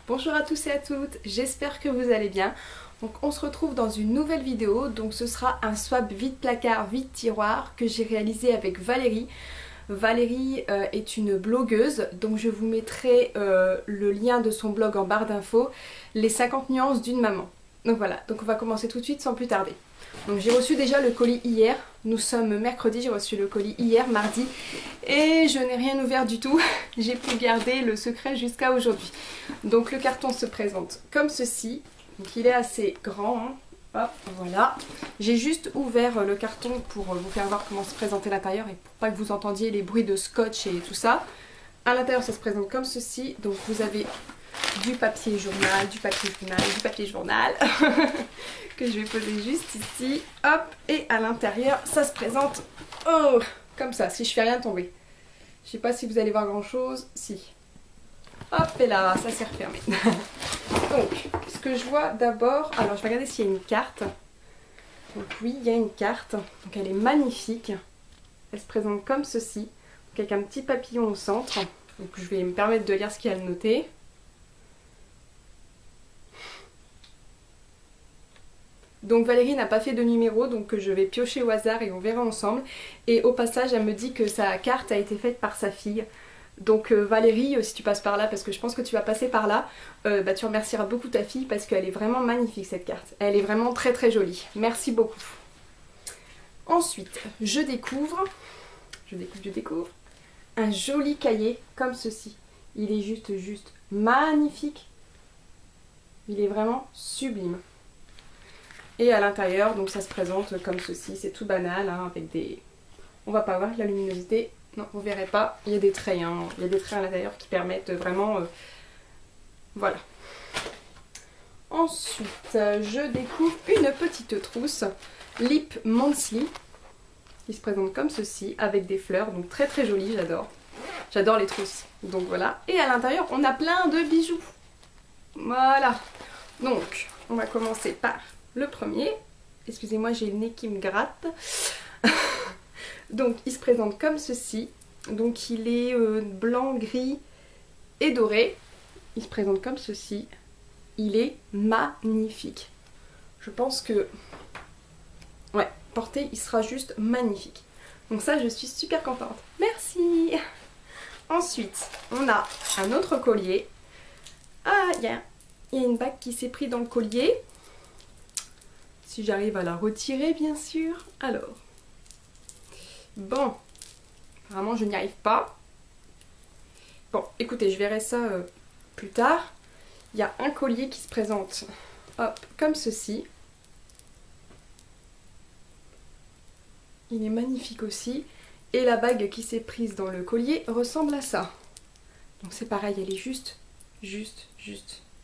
Bonjour à tous et à toutes, j'espère que vous allez bien. Donc on se retrouve dans une nouvelle vidéo, donc ce sera un swap vide placard, vide tiroir que j'ai réalisé avec Valérie. Valérie est une blogueuse, donc je vous mettrai le lien de son blog en barre d'infos, les 50 nuances d'une maman. Donc voilà, donc on va commencer tout de suite sans plus tarder. Donc j'ai reçu déjà le colis hier, nous sommes mercredi, j'ai reçu le colis hier, mardi, et je n'ai rien ouvert du tout, j'ai pu garder le secret jusqu'à aujourd'hui. Donc le carton se présente comme ceci, donc il est assez grand, hein. Hop, voilà. J'ai juste ouvert le carton pour vous faire voir comment se présentait l'intérieur et pour pas que vous entendiez les bruits de scotch et tout ça. À l'intérieur ça se présente comme ceci, donc vous avez du papier journal, du papier journal que je vais poser juste ici, hop, et à l'intérieur ça se présente comme ça, si je fais rien tomber. Je sais pas si vous allez voir grand chose, si. Hop, et là, ça s'est refermé. Donc, ce que je vois d'abord, alors je vais regarder s'il y a une carte. Donc oui, il y a une carte, donc elle est magnifique. Elle se présente comme ceci, donc avec un petit papillon au centre. Donc je vais me permettre de lire ce qu'il y a de noté. Donc Valérie n'a pas fait de numéro, donc je vais piocher au hasard et on verra ensemble. Et au passage, elle me dit que sa carte a été faite par sa fille. Donc Valérie, si tu passes par là, parce que je pense que tu vas passer par là, tu remercieras beaucoup ta fille parce qu'elle est vraiment magnifique cette carte. Elle est vraiment très très jolie. Merci beaucoup. Ensuite, je découvre un joli cahier comme ceci. Il est juste magnifique. Il est vraiment sublime. Et à l'intérieur, donc ça se présente comme ceci, c'est tout banal, hein, avec des... On va pas voir la luminosité, non, vous verrez pas, il y a des traits, hein. Il y a des traits à l'intérieur qui permettent vraiment... Voilà. Ensuite, je découvre une petite trousse, Lip Monthly, qui se présente comme ceci, avec des fleurs, donc très très jolie, j'adore. J'adore les trousses, donc voilà. Et à l'intérieur, on a plein de bijoux. Voilà. Donc, on va commencer par... le premier, excusez-moi j'ai le nez qui me gratte. Donc il se présente comme ceci, donc il est blanc, gris et doré. Il se présente comme ceci, il est magnifique. Je pense que, ouais, porté il sera juste magnifique. Donc ça je suis super contente, merci. Ensuite on a un autre collier. Ah, il y a une bague qui s'est prise dans le collier. Si j'arrive à la retirer, bien sûr. Alors. Bon. Vraiment, je n'y arrive pas. Bon, écoutez, je verrai ça plus tard. Il y a un collier qui se présente, hop, comme ceci. Il est magnifique aussi. Et la bague qui s'est prise dans le collier ressemble à ça. Donc c'est pareil, elle est juste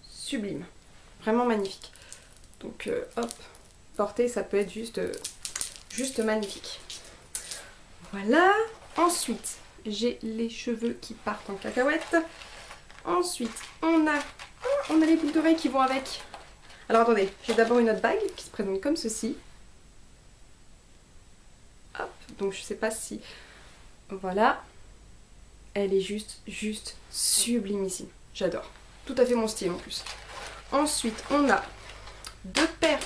sublime. Vraiment magnifique. Donc, hop. Porter ça peut être juste magnifique. Voilà. Ensuite j'ai les cheveux qui partent en cacahuète. Ensuite on a les boucles d'oreilles qui vont avec. Alors attendez, j'ai d'abord une autre bague qui se présente comme ceci. Hop, donc je sais pas si... Voilà. Elle est juste sublimissime. J'adore. Tout à fait mon style en plus. Ensuite on a deux paires.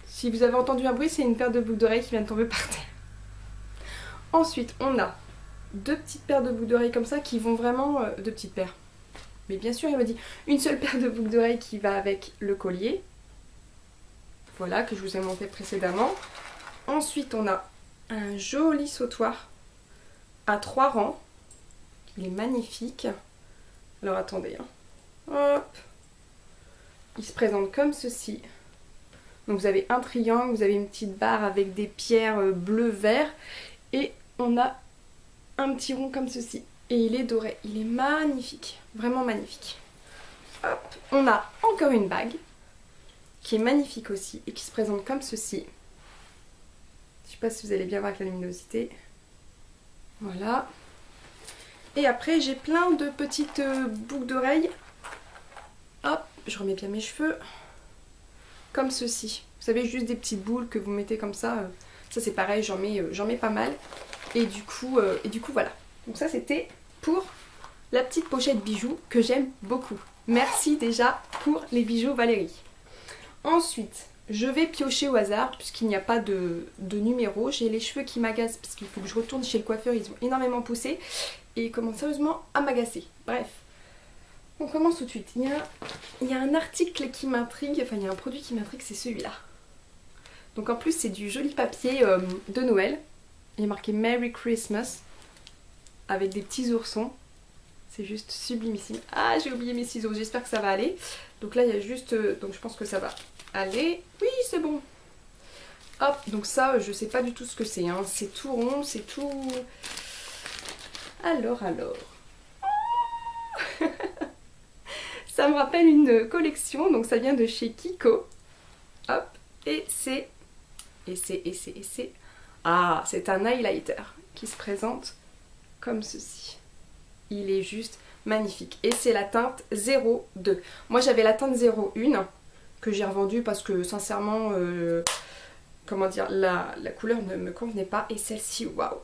Si vous avez entendu un bruit, c'est une paire de boucles d'oreilles qui vient de tomber par terre. Ensuite, on a deux petites paires de boucles d'oreilles comme ça qui vont vraiment... deux petites paires. Mais bien sûr, il me dit une seule paire de boucles d'oreilles qui va avec le collier. Voilà, que je vous ai montré précédemment. Ensuite, on a un joli sautoir à 3 rangs. Il est magnifique. Alors, attendez. Hein. Hop. Il se présente comme ceci. Donc vous avez un triangle, vous avez une petite barre avec des pierres bleu-vert et on a un petit rond comme ceci. Et il est doré, il est magnifique, vraiment magnifique. Hop, on a encore une bague qui est magnifique aussi et qui se présente comme ceci. Je sais pas si vous allez bien voir avec la luminosité. Voilà. Et après j'ai plein de petites boucles d'oreilles. Hop, je remets bien mes cheveux. Comme ceci. Vous savez, juste des petites boules que vous mettez comme ça. Ça c'est pareil, j'en mets pas mal. Et du coup voilà. Donc ça c'était pour la petite pochette bijoux que j'aime beaucoup. Merci déjà pour les bijoux Valérie. Ensuite, je vais piocher au hasard puisqu'il n'y a pas de numéro. J'ai les cheveux qui m'agacent parce qu'il faut que je retourne chez le coiffeur. Ils ont énormément poussé et ils commencent sérieusement à m'agacer. Bref, on commence tout de suite. Il y a un article qui m'intrigue, enfin il y a un produit qui m'intrigue, c'est celui-là. Donc en plus c'est du joli papier de Noël. Il est marqué Merry Christmas avec des petits oursons. C'est juste sublimissime. Ah, j'ai oublié mes ciseaux, j'espère que ça va aller. Donc là il y a juste, donc je pense que ça va aller. Oui, c'est bon. Hop, donc ça je sais pas du tout ce que c'est, hein. C'est tout rond, c'est tout... Alors. Ça me rappelle une collection, donc ça vient de chez Kiko. Hop, et c'est... Ah, c'est un highlighter qui se présente comme ceci. Il est juste magnifique. Et c'est la teinte 02. Moi j'avais la teinte 01 que j'ai revendue parce que sincèrement, comment dire, la couleur ne me convenait pas. Et celle-ci, waouh,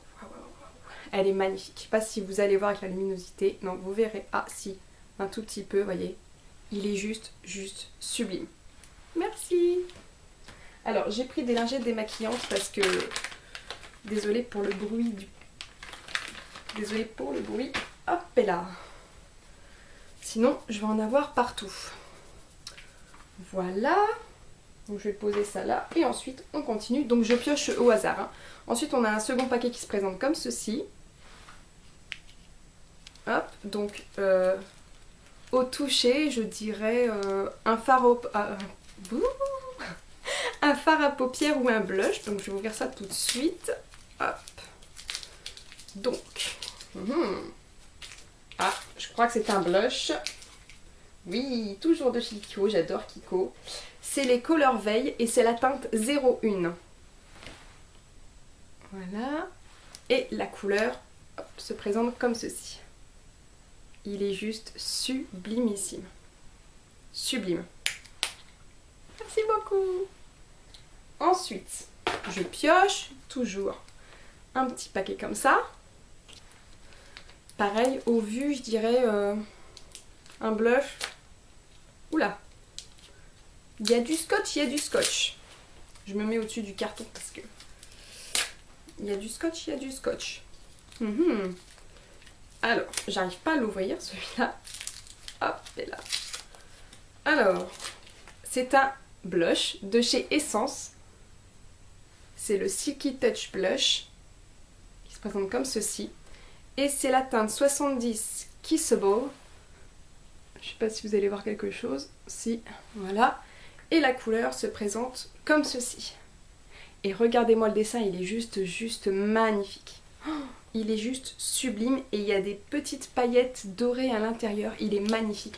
elle est magnifique. Je sais pas si vous allez voir avec la luminosité. Non, vous verrez. Ah si, un tout petit peu, voyez. Il est juste sublime. Merci. Alors j'ai pris des lingettes démaquillantes parce que... Désolée pour le bruit du... Désolée pour le bruit. Hop et là. Sinon je vais en avoir partout. Voilà. Donc je vais poser ça là. Et ensuite on continue. Donc je pioche au hasard, hein. Ensuite on a un second paquet qui se présente comme ceci. Hop. Donc au toucher je dirais un fard un fard à paupières ou un blush. Donc je vais ouvrir ça tout de suite. Hop. Donc. Ah, je crois que c'est un blush. Oui, toujours de chez Kiko, j'adore Kiko. C'est les Color Veil et c'est la teinte 01. Voilà. Et la couleur hop, se présente comme ceci. Il est juste sublimissime. Sublime. Merci beaucoup. Ensuite, je pioche toujours un petit paquet comme ça. Pareil, au vu, je dirais un blush. Oula, il y a du scotch, il y a du scotch. Je me mets au-dessus du carton parce que il y a du scotch, il y a du scotch. Alors, j'arrive pas à l'ouvrir celui-là. Hop, et là. Alors, c'est un blush de chez Essence. C'est le Silky Touch Blush qui se présente comme ceci. Et c'est la teinte 70 Kissable. Je sais pas si vous allez voir quelque chose. Si, voilà. Et la couleur se présente comme ceci. Et regardez-moi le dessin, il est juste magnifique. Il est juste sublime et il y a des petites paillettes dorées à l'intérieur. Il est magnifique.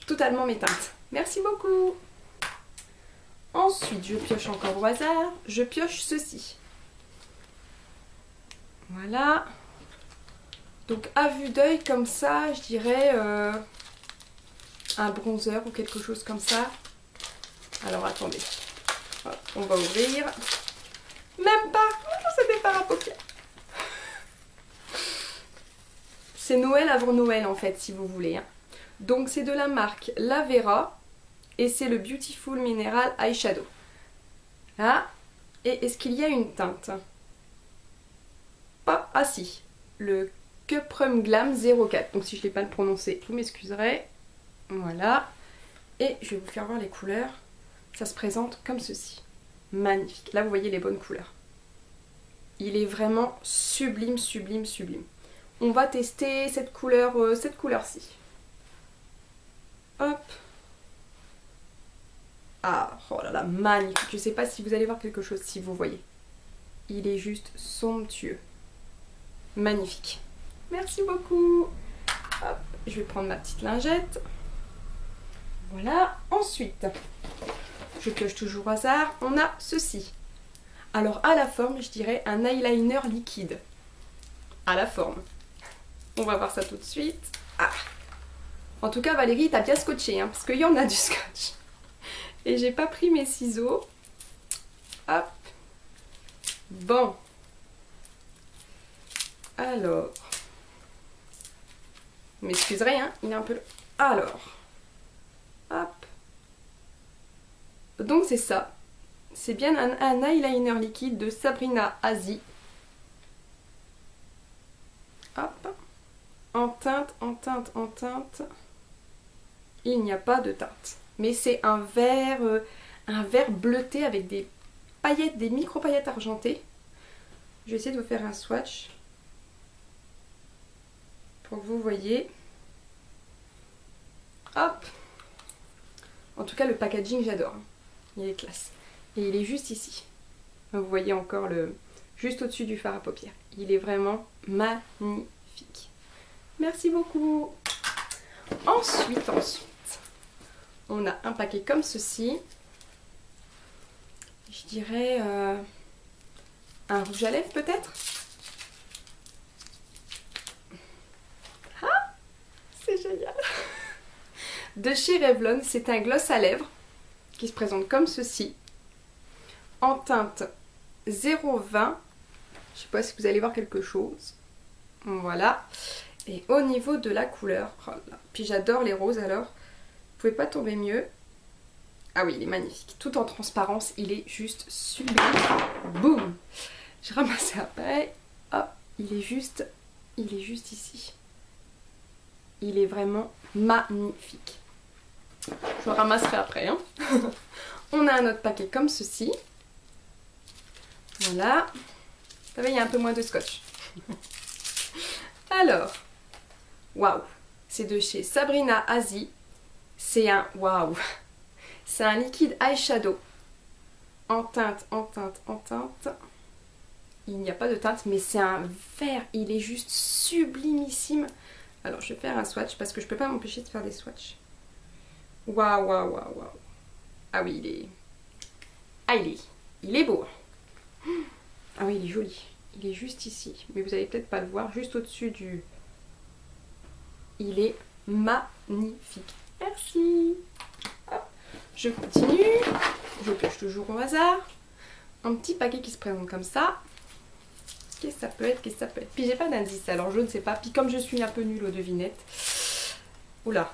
Totalement mes teintes. Merci beaucoup. Ensuite, je pioche encore au hasard. Je pioche ceci. Voilà. Donc à vue d'œil comme ça, je dirais un bronzer ou quelque chose comme ça. Alors attendez, hop, on va ouvrir. Même pas, c'est des fards à paupières. C'est Noël avant Noël en fait si vous voulez. Donc c'est de la marque La Vera et c'est le Beautiful Mineral Eyeshadow. Ah, et est-ce qu'il y a une teinte? Pas, ah si, le Cuprum Glam 04. Donc si je ne l'ai pas prononcé, vous m'excuserez. Voilà. Et je vais vous faire voir les couleurs. Ça se présente comme ceci. Magnifique. Là vous voyez les bonnes couleurs. Il est vraiment sublime. On va tester cette couleur-ci. Hop. Ah, oh là là, magnifique. Je ne sais pas si vous allez voir quelque chose, si vous voyez. Il est juste somptueux. Magnifique. Merci beaucoup. Hop, je vais prendre ma petite lingette. Voilà. Ensuite, je pioche toujours au hasard. On a ceci. Alors à la forme, je dirais un eyeliner liquide. À la forme. On va voir ça tout de suite. Ah. En tout cas, Valérie, t'as bien scotché, hein, parce qu'il y en a du scotch. Et j'ai pas pris mes ciseaux. Hop. Bon. Alors. Vous m'excuserez, hein, il est un peu... Alors. Hop. Donc c'est ça. C'est bien un eyeliner liquide de Sabrina Azie. Hop. En teinte, en teinte, en teinte. Il n'y a pas de teinte. Mais c'est un vert bleuté avec des paillettes, des micro-paillettes argentées. Je vais essayer de vous faire un swatch. Pour que vous voyez. Hop. En tout cas, le packaging, j'adore. Il est classe. Et il est juste ici. Vous voyez encore juste au-dessus du fard à paupières. Il est vraiment magnifique. Merci beaucoup. Ensuite, on a un paquet comme ceci. Je dirais un rouge à lèvres peut-être. Ah, c'est génial. De chez Revlon, c'est un gloss à lèvres qui se présente comme ceci. En teinte 0,20. Je sais pas si vous allez voir quelque chose. Voilà. Et au niveau de la couleur, oh là, puis j'adore les roses alors, vous pouvez pas tomber mieux. Ah oui, il est magnifique. Tout en transparence, il est juste sublime. Boum. Je ramasse après. Hop, il est juste ici. Il est vraiment magnifique. Je le ramasserai après. Hein. On a un autre paquet comme ceci. Voilà. Vous savez, il y a un peu moins de scotch. Alors, waouh, c'est de chez Sabrina Azie. C'est un waouh. C'est un liquide eyeshadow en teinte, en teinte, en teinte. Il n'y a pas de teinte, mais c'est un vert. Il est juste sublimissime. Alors, je vais faire un swatch parce que je peux pas m'empêcher de faire des swatchs. Waouh, waouh, waouh, waouh. Ah oui, il est... Ah, il est beau. Ah oui, il est joli. Il est juste ici. Mais vous allez peut-être pas le voir. Juste au-dessus du... Il est magnifique. Merci. Hop. Je continue. Je pioche toujours au hasard. Un petit paquet qui se présente comme ça. Qu'est-ce que ça peut être? Qu'est-ce que ça peut être? Puis j'ai pas d'indice, alors je ne sais pas. Puis comme je suis un peu nulle aux devinettes. Oula.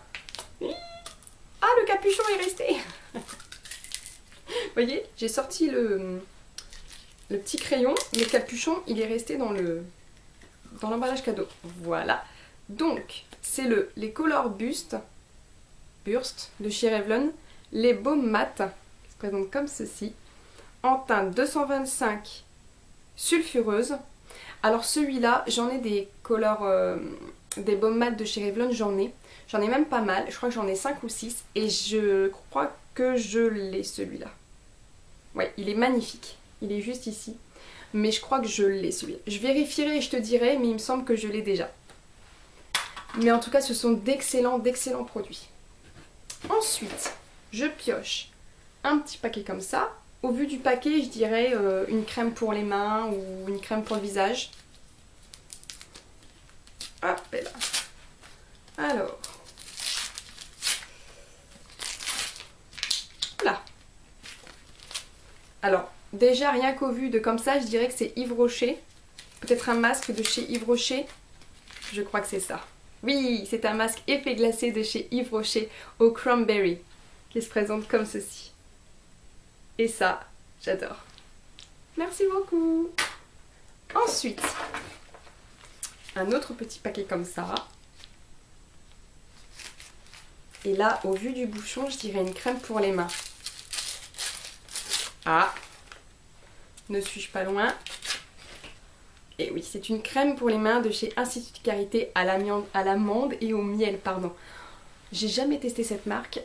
Ah, le capuchon est resté. Vous voyez, j'ai sorti le petit crayon, mais le capuchon, il est resté dans l'emballage cadeau. Voilà. Donc, c'est les Color Burst de chez Revlon. Les baumes mat, qui se présentent comme ceci. En teinte 225 sulfureuse. Alors celui-là, j'en ai des des baumes mat de chez Revlon, j'en ai. J'en ai même pas mal, je crois que j'en ai 5 ou 6 et je crois que je l'ai celui-là. Ouais, il est magnifique, il est juste ici. Mais je crois que je l'ai celui-là. Je vérifierai et je te dirai, mais il me semble que je l'ai déjà. Mais en tout cas, ce sont d'excellents produits. Ensuite, je pioche un petit paquet comme ça. Au vu du paquet, je dirais une crème pour les mains ou une crème pour le visage. Hop là. Alors. Là. Alors, déjà rien qu'au vu de comme ça, je dirais que c'est Yves Rocher. Peut-être un masque de chez Yves Rocher. Je crois que c'est ça. Oui, c'est un masque effet glacé de chez Yves Rocher au cranberry qui se présente comme ceci. Et ça, j'adore. Merci beaucoup. Ensuite, un autre petit paquet comme ça. Et là, au vu du bouchon, je dirais une crème pour les mains. Ah, ne suis-je pas loin? Et oui, c'est une crème pour les mains de chez Institut de Carité à l'amande et au miel, pardon. J'ai jamais testé cette marque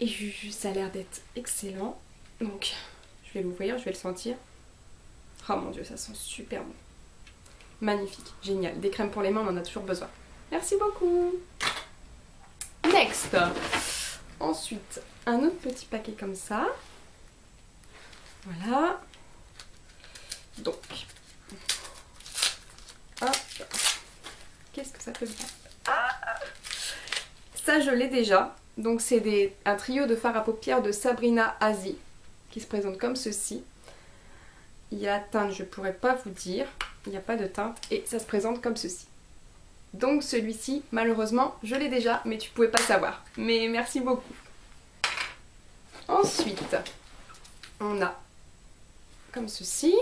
et ça a l'air d'être excellent. Donc, je vais l'ouvrir, je vais le sentir. Oh mon dieu, ça sent super bon. Magnifique, génial. Des crèmes pour les mains, on en a toujours besoin. Merci beaucoup. Next. Ensuite, un autre petit paquet comme ça. Voilà. Donc, hop. Qu'est-ce que ça peut bien? Ah, ça, je l'ai déjà. Donc, c'est un trio de fard à paupières de Sabrina Azie qui se présente comme ceci. il y a la teinte, je pourrais pas vous dire. Il n'y a pas de teinte et ça se présente comme ceci. Donc celui-ci, malheureusement, je l'ai déjà, mais tu pouvais pas savoir. Mais merci beaucoup. Ensuite, on a comme ceci.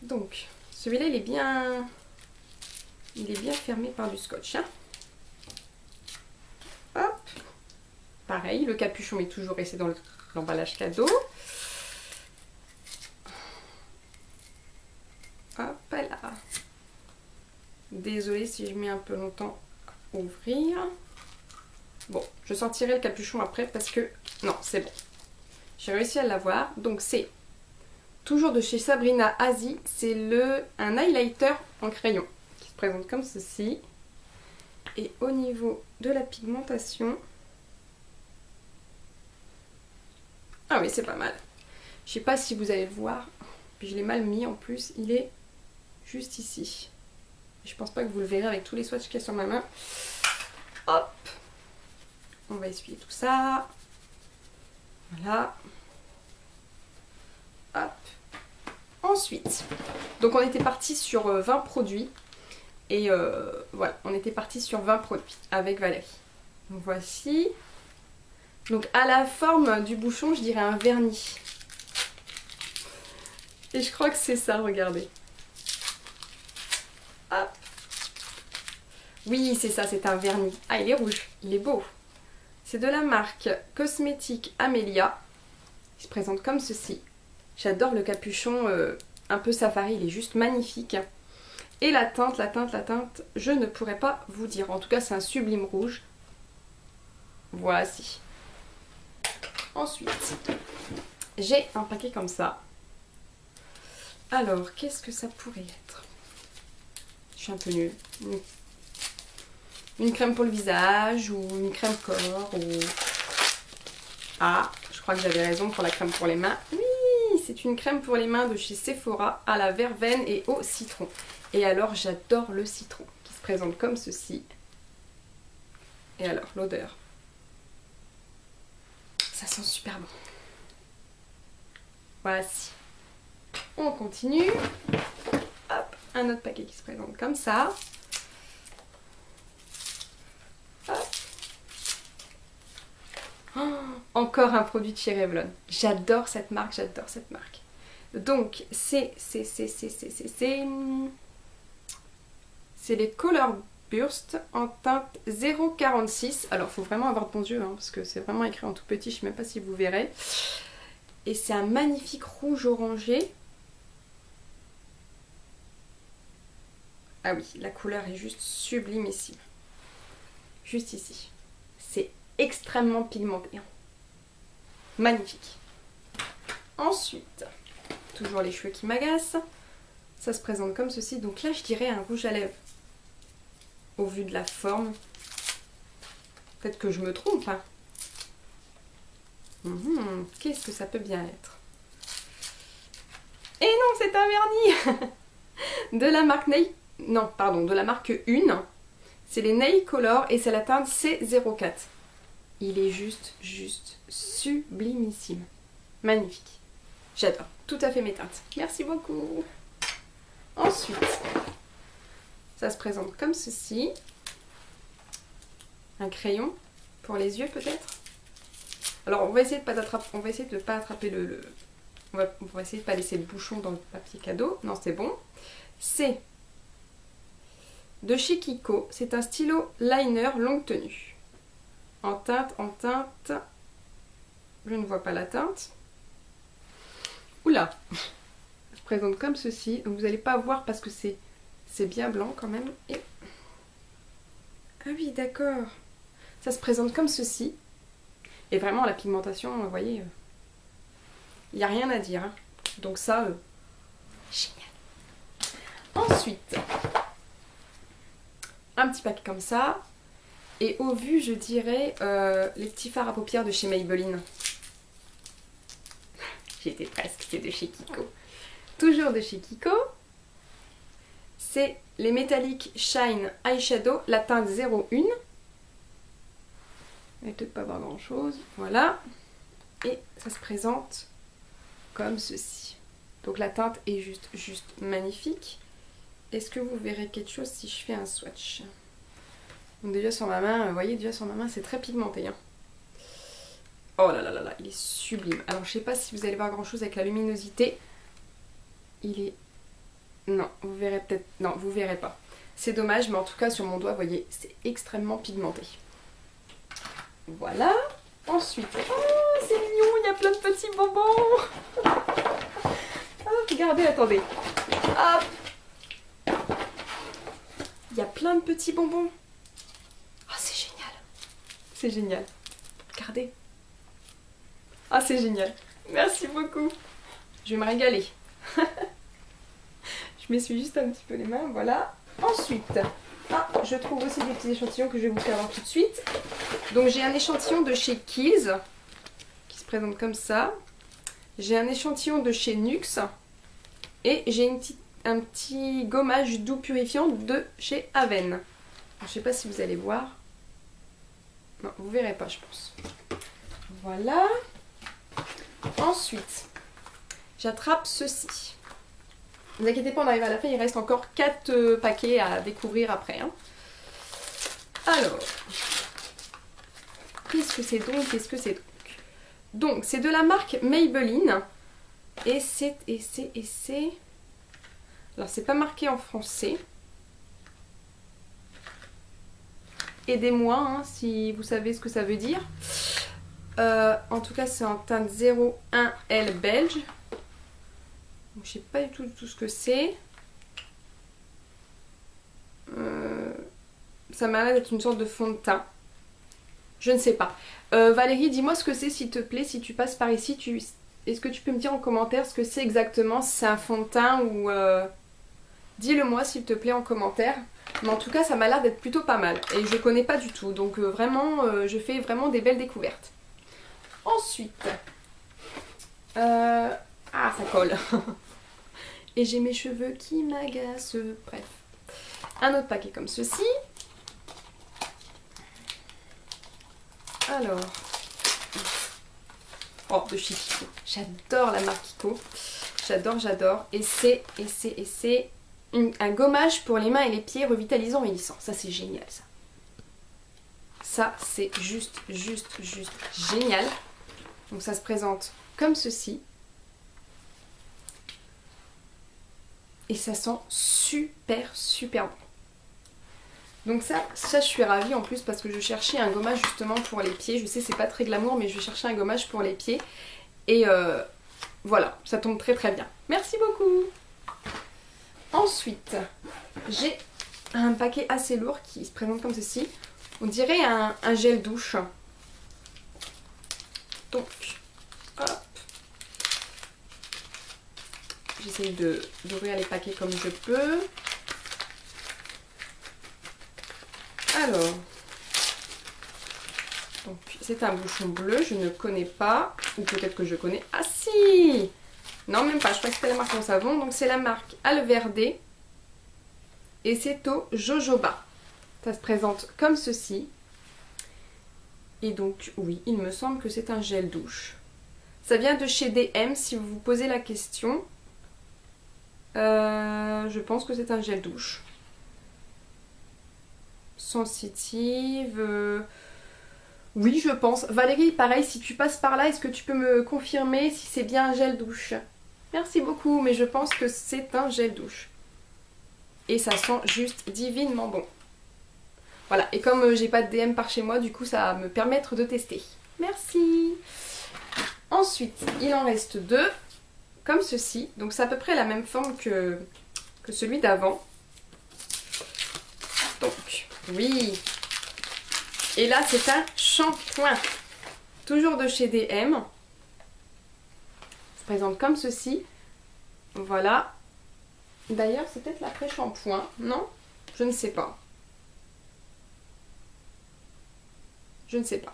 Donc, celui-là, il est bien fermé par du scotch. Hein. Hop. Pareil, le capuchon est toujours resté dans l'emballage cadeau. Hop là. Désolée si je mets un peu longtemps à ouvrir. Bon, je sortirai le capuchon après parce que... Non, c'est bon. J'ai réussi à l'avoir. Donc c'est toujours de chez Sabrina Asie. C'est un highlighter en crayon qui se présente comme ceci. Et au niveau de la pigmentation... Ah oui, c'est pas mal. Je sais pas si vous allez le voir. Puis je l'ai mal mis en plus. Il est juste ici. Je pense pas que vous le verrez avec tous les swatchs qu'il y a sur ma main. Hop. On va essuyer tout ça. Voilà. Hop. Ensuite, donc on était parti sur 20 produits. Et voilà, on était parti sur 20 produits avec Valérie. Donc voici. Donc à la forme du bouchon, je dirais un vernis. Et je crois que c'est ça, regardez. Hop. Oui, c'est ça, c'est un vernis. Ah, il est rouge, il est beau. C'est de la marque Cosmétique Amelia. Il se présente comme ceci. J'adore le capuchon un peu safari, il est juste magnifique. Et la teinte, je ne pourrais pas vous dire. En tout cas, c'est un sublime rouge. Voici. Ensuite, j'ai un paquet comme ça. Alors, qu'est-ce que ça pourrait être? Je suis un peu nulle. Une crème pour le visage ou une crème corps ou... Ah, je crois que j'avais raison pour la crème pour les mains. Oui, c'est une crème pour les mains de chez Sephora à la verveine et au citron. Et alors, j'adore le citron qui se présente comme ceci. Et alors, l'odeur. Ça sent super bon. Voici. On continue. Hop, un autre paquet qui se présente comme ça. Hop. Oh, encore un produit de chez Revlon. J'adore cette marque, j'adore cette marque. Donc, c'est les Color Burst en teinte 0,46. Alors, il faut vraiment avoir de bons yeux, hein, parce que c'est vraiment écrit en tout petit, je ne sais même pas si vous verrez. Et c'est un magnifique rouge orangé. Ah oui, la couleur est juste sublimissime. Juste ici. C'est extrêmement pigmenté. Magnifique. Ensuite, toujours les cheveux qui m'agacent. Ça se présente comme ceci. Donc là, je dirais un rouge à lèvres. Au vu de la forme. Peut-être que je me trompe. Hein. Qu'est-ce que ça peut bien être? Et non, c'est un vernis de la marque Nail... Non, pardon, de la marque Une. C'est les Nail Color et c'est la teinte C04. Il est juste sublimissime. Magnifique. J'adore. Tout à fait mes teintes. Merci beaucoup. Ensuite, ça se présente comme ceci. Un crayon pour les yeux peut-être. Alors on va essayer de pas attraper on va essayer de pas laisser le bouchon dans le papier cadeau. Non, c'est bon. C'est de chez Kiko. C'est un stylo liner longue tenue. En teinte. Je ne vois pas la teinte. Oula. Ça se présente comme ceci. Donc vous n'allez pas voir parce que c'est bien blanc quand même. Et... Ah oui, d'accord. Ça se présente comme ceci. Et vraiment la pigmentation, vous voyez, il n'y a rien à dire. Hein. Donc ça, génial. Ensuite, un petit paquet comme ça. Et au vu, je dirais les petits fards à paupières de chez Maybelline. J'étais presque, c'est de chez Kiko. Toujours de chez Kiko. C'est les Metallic Shine Eyeshadow, la teinte 01. Il ne va peut-être pas voir grand chose. Voilà. Et ça se présente comme ceci. Donc la teinte est juste magnifique. Est-ce que vous verrez quelque chose si je fais un swatch? Donc déjà sur ma main, vous voyez, déjà sur ma main c'est très pigmenté. Hein. Oh là là là là, il est sublime. Alors je sais pas si vous allez voir grand chose avec la luminosité. Il est... Non, vous verrez peut-être... Non, vous verrez pas. C'est dommage, mais en tout cas sur mon doigt, vous voyez, c'est extrêmement pigmenté. Voilà. Ensuite, oh c'est mignon, il y a plein de petits bonbons. Ah, regardez, attendez. Hop. Il y a plein de petits bonbons. Ah, c'est génial. C'est génial. Regardez. Ah, c'est génial. Merci beaucoup. Je vais me régaler. Je m'essuie juste un petit peu les mains, voilà. Ensuite, je trouve aussi des petits échantillons que je vais vous faire voir tout de suite. Donc j'ai un échantillon de chez Kiehl's, qui se présente comme ça. J'ai un échantillon de chez Nuxe. Et j'ai un petit gommage doux purifiant de chez Aven. Alors, je sais pas si vous allez voir. Non, vous verrez pas, je pense. Voilà. Ensuite, j'attrape ceci. Ne vous inquiétez pas, on arrive à la fin, il reste encore 4 paquets à découvrir après. Hein. Alors, qu'est-ce que c'est donc? Qu'est-ce que c'est donc? Donc, c'est de la marque Maybelline. Et c'est... Alors, c'est pas marqué en français. Aidez-moi hein, si vous savez ce que ça veut dire. En tout cas, c'est en teinte 01L belge. Donc, je sais pas du tout ce que c'est. Ça m'a l'air d'être une sorte de fond de teint. Je ne sais pas. Valérie, dis-moi ce que c'est s'il te plaît. Si tu passes par ici, est-ce que tu peux me dire en commentaire ce que c'est exactement? Si c'est un fond de teint ou... Dis-le moi s'il te plaît en commentaire. Mais en tout cas, ça m'a l'air d'être plutôt pas mal. Et je connais pas du tout. Donc vraiment, je fais vraiment des belles découvertes. Ensuite... Ah, ça colle. Et j'ai mes cheveux qui m'agacent. Bref. Un autre paquet comme ceci. Alors... Oh, de chez Kiko. J'adore la marque Kiko. J'adore. Et c'est un gommage pour les mains et les pieds revitalisant et lissant. Ça, c'est génial, ça. Ça, c'est juste génial. Donc, ça se présente comme ceci. Et ça sent super bon. Donc ça, je suis ravie en plus parce que je cherchais un gommage justement pour les pieds. Je sais, c'est pas très glamour, mais je cherchais un gommage pour les pieds. Et voilà, ça tombe très bien. Merci beaucoup. Ensuite, j'ai un paquet assez lourd qui se présente comme ceci. On dirait un gel douche. Donc, hop. J'essaye d'ouvrir les paquets comme je peux. Alors, c'est un bouchon bleu, je ne connais pas, ou peut-être que je connais. Ah si! Non, même pas, je crois que c'était la marque en savon. Donc c'est la marque Alverde et c'est au jojoba. Ça se présente comme ceci. Et donc, oui, il me semble que c'est un gel douche. Ça vient de chez DM, si vous vous posez la question. Je pense que c'est un gel douche. Sensitive... Oui, je pense. Valérie, pareil, si tu passes par là, est-ce que tu peux me confirmer si c'est bien un gel douche? Merci beaucoup, mais je pense que c'est un gel douche. Et ça sent juste divinement bon. Voilà, et comme j'ai pas de DM par chez moi, du coup ça va me permettre de tester. Merci. Ensuite, il en reste 2, comme ceci. Donc c'est à peu près la même forme que celui d'avant. Donc, oui. Et là, c'est un shampoing. Toujours de chez DM. Ça se présente comme ceci. Voilà. D'ailleurs, c'est peut-être l'après-shampoing, non? Je ne sais pas. Je ne sais pas.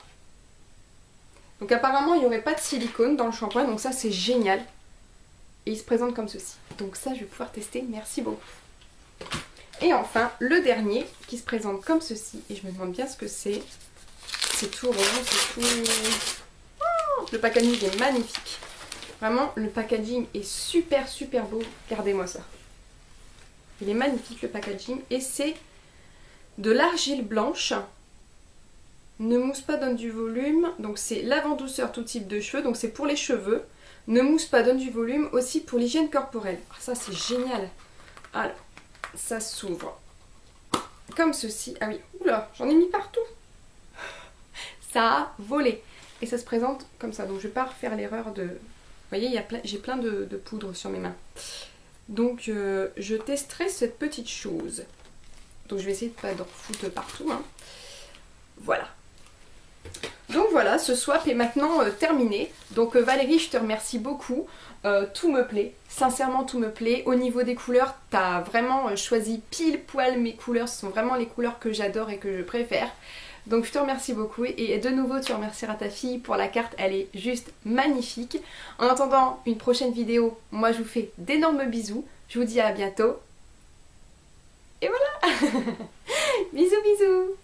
Donc apparemment, il n'y aurait pas de silicone dans le shampoing. Donc ça, c'est génial. Et il se présente comme ceci. Donc ça, je vais pouvoir tester. Merci beaucoup. Et enfin, le dernier qui se présente comme ceci. Et je me demande bien ce que c'est. C'est tout rond, c'est tout... Oh, le packaging est magnifique. Vraiment, le packaging est super super beau. Regardez-moi ça. Il est magnifique le packaging. Et c'est de l'argile blanche. Ne mousse pas, donne du volume. Donc c'est lavant douceur tout type de cheveux. Donc c'est pour les cheveux. Ne mousse pas, donne du volume. Aussi pour l'hygiène corporelle. Ah, ça c'est génial. Alors, ça s'ouvre comme ceci. Ah oui, oula, j'en ai mis partout. Ça a volé. Et ça se présente comme ça. Donc je vais pas refaire l'erreur de... Vous voyez, j'ai plein de poudre sur mes mains. Donc je testerai cette petite chose. Donc je vais essayer de pas en foutre partout. Hein. Voilà. Donc voilà, ce swap est maintenant terminé. Donc Valérie, je te remercie beaucoup. Tout me plaît. Sincèrement, tout me plaît. Au niveau des couleurs, tu as vraiment choisi pile poil mes couleurs. Ce sont vraiment les couleurs que j'adore et que je préfère. Donc je te remercie beaucoup et de nouveau tu remercieras ta fille pour la carte, elle est juste magnifique. En attendant une prochaine vidéo, moi je vous fais d'énormes bisous, je vous dis à bientôt et voilà. Bisous bisous.